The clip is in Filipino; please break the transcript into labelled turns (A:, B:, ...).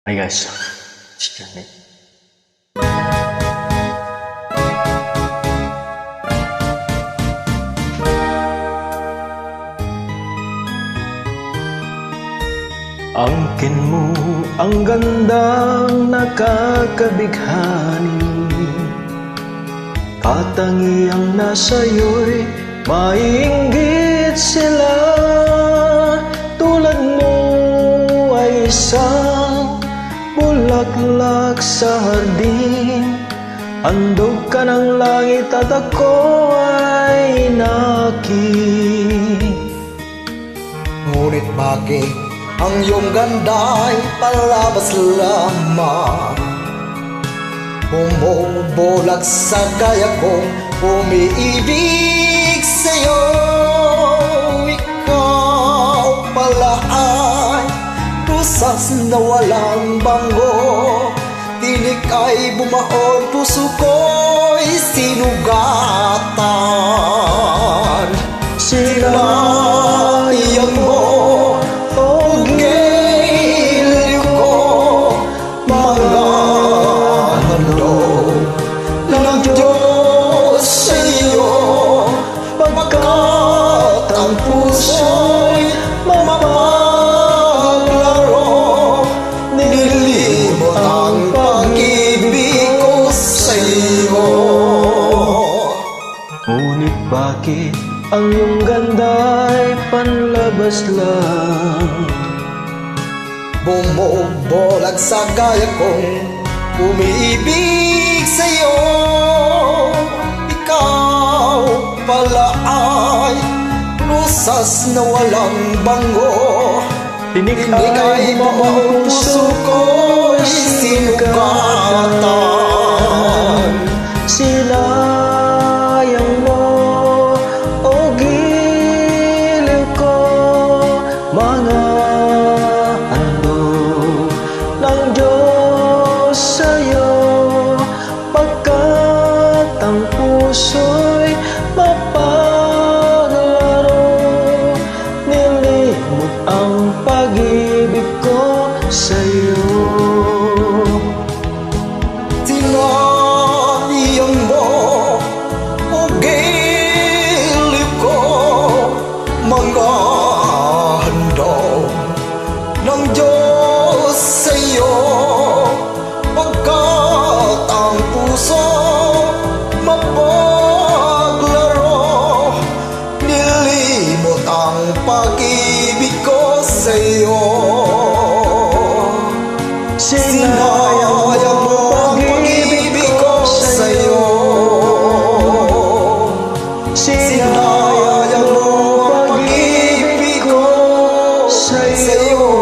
A: Hi guys, it's Johnny. Angkin mo ang gandang nakakabighani, katangiang nasa'yo'y mainggit sila. Tulad mo ay isang bulaklak sa hardin, handog ka ng langit at ako ay naking.
B: Ngunit bakit ang iyong ganda'y palabas lamang? Bumubulag sa kaya kong umiibig sa'yo. Ikaw pala ay rusas na walang bango, tinik ay bumaon, puso ko'y sinugatan. Sinayan mo o giliw ko, mga handog ng Diyos sa iyo, pagkat ang puso'y mapaglaro, nilimot ang pag-ibig ko sa iyo.
A: Ngunit bakit ang iyong ganda'y panlabas lang?
B: Bumubulag sa gaya kong umiibig sa'yo. Ikaw pala ay rusas na walang bango,
A: Tinik
B: tinik ay bumaon, puso ko'y sinugatan.
A: Sinayang mo o giliw ko, mga handog ng Diyos sa'yo, pagkat ang puso'y mapaglaro, nilimot ang pag-ibig ko sa'yo.
B: Sinayang mo o giliw ko, mga handog ng Diyos sa iyo, pagkat ang puso mapaglaro, nilimot ang pag-ibig ko sa iyo. Sinayang mo ang pag-ibig ko sa iyo.
A: Sinayang mo ang pag-ibig ko
B: Sa
A: sa'yo.
B: iyo.